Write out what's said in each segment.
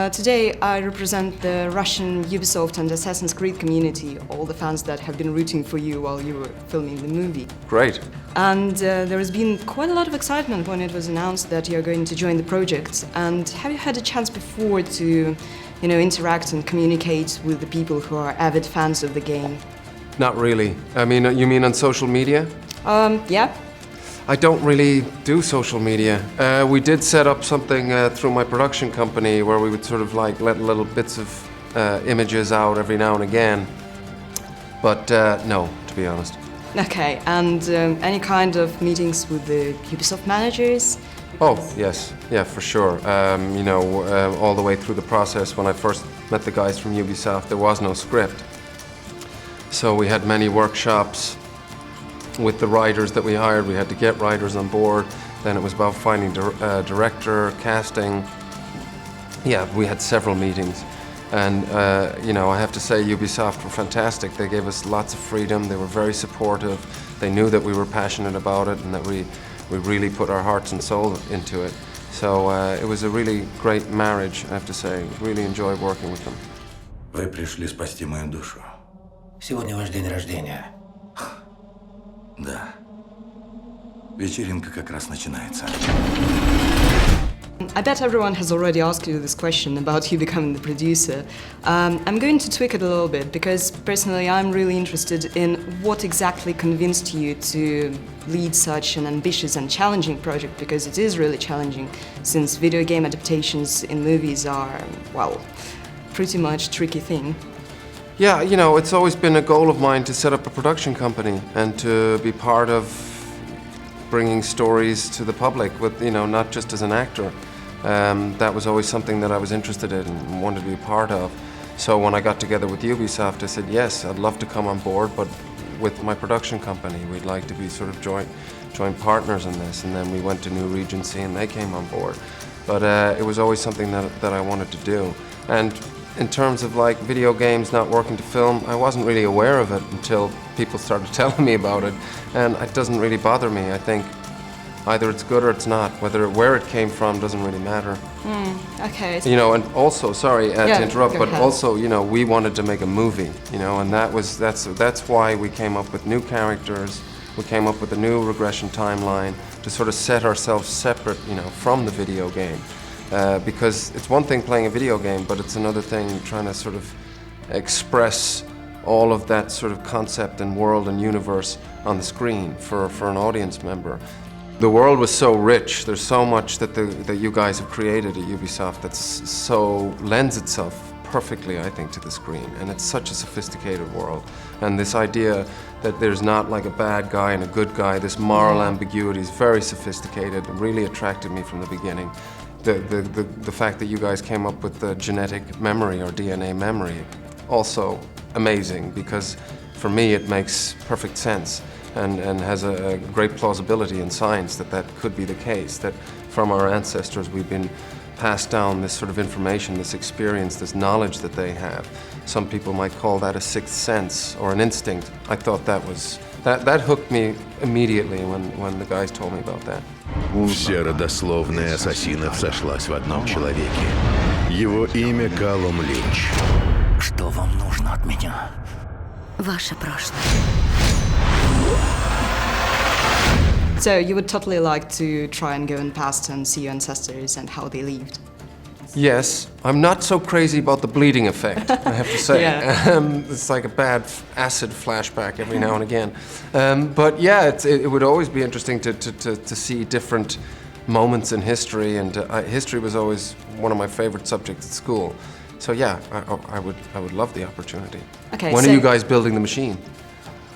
Today I represent the Russian Ubisoft and Assassin's Creed community, all the fans that have been rooting for you while you were filming the movie. Great. And there has been quite a lot of excitement when it was announced that you're going to join the project. And have you had a chance before to, interact and communicate with the people who are avid fans of the game? Not really. I mean, you mean on social media? Yeah. I don't really do social media. We did set up something through my production company where we would sort of like let little bits of images out every now and again. But no, to be honest. Okay, and any kind of meetings with the Ubisoft managers? Oh, yes. Yeah, for sure. All the way through the process when I first met the guys from Ubisoft, there was no script. So we had many workshops with the writers that we hired. We had to get writers on board. Then it was about finding director, casting. Yeah, we had several meetings. And, I have to say Ubisoft were fantastic. They gave us lots of freedom. They were very supportive. They knew that we were passionate about it and that we really put our hearts and soul into it. So it was a really great marriage, I have to say. Really enjoyed working with them. Вы пришли спасти мою душу. Сегодня ваш день рождения. Да. Вечеринка как раз начинается. I bet everyone has already asked you this question about you becoming the producer. I'm going to tweak it a little bit because personally I'm really interested in what exactly convinced you to lead such an ambitious and challenging project, because it is really challenging since video game adaptations in movies are, pretty much tricky thing. Yeah, it's always been a goal of mine to set up a production company and to be part of bringing stories to the public with, not just as an actor. That was always something that I was interested in and wanted to be part of. So when I got together with Ubisoft, I said, yes, I'd love to come on board, but with my production company, we'd like to be sort of joint partners in this. And then we went to New Regency and they came on board. But it was always something that I wanted to do. And in terms of like video games not working to film, I wasn't really aware of it until people started telling me about it, and it doesn't really bother me. I think either it's good or it's not. Where it came from doesn't really matter. Okay. And also, sorry to interrupt, but ahead. also, we wanted to make a movie, and that's why we came up with new characters. We came up with a new regression timeline to sort of set ourselves separate, from the video game. Because it's one thing playing a video game, but it's another thing trying to sort of express all of that sort of concept and world and universe on the screen for an audience member. The world was so rich. There's so much that you guys have created at Ubisoft that so lends itself perfectly, I think, to the screen. And it's such a sophisticated world. And this idea that there's not like a bad guy and a good guy, this moral ambiguity is very sophisticated. It really attracted me from the beginning. The fact that you guys came up with the genetic memory or DNA memory, also amazing, because for me it makes perfect sense and has a great plausibility in science that could be the case, that from our ancestors we've been passed down this sort of information, this experience, this knowledge that they have. Some people might call that a sixth sense or an instinct. I thought that hooked me immediately when the guys told me about that. Вся родословная ассасинов сошлась в одном человеке. Его имя Каллум Линч. Что вам нужно от меня? Ваше прошлое. So you would totally like to try and go in the past and see your ancestors and how they lived? Yes, I'm not so crazy about the bleeding effect, I have to say. It's like a bad acid flashback every now and again. But yeah, it would always be interesting to see different moments in history, and history was always one of my favorite subjects at school. So yeah, I would love the opportunity. Okay, when are you guys building the machine?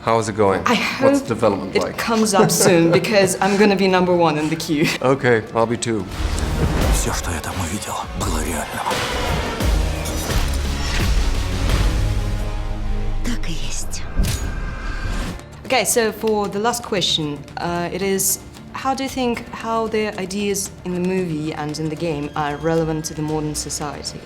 How is it going? I What's hope development it like? comes up soon, because I'm gonna be number one in the queue. Okay, I'll be too. Все, что я там увидел, было реальным. Так и есть. Okay, so for the last question, it is, how do you think how the ideas in the movie and in the game are relevant to the modern society?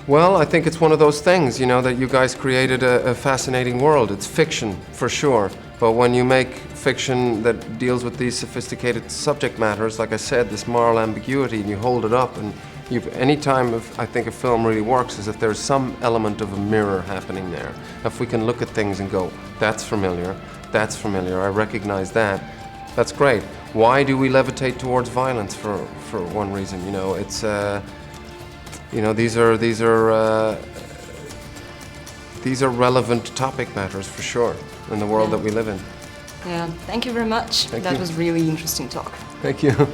Well, I think it's one of those things, that you guys created a fascinating world. It's fiction, for sure. But when you make fiction that deals with these sophisticated subject matters, like I said, this moral ambiguity, and you hold it up and Anytime I think a film really works is if there's some element of a mirror happening there. If we can look at things and go, that's familiar, I recognize that, that's great. Why do we levitate towards violence for one reason? You know, it's, you know, these are relevant topic matters for sure in the world that we live in. Yeah, thank you very much. Thank that you. was really interesting talk. Thank you.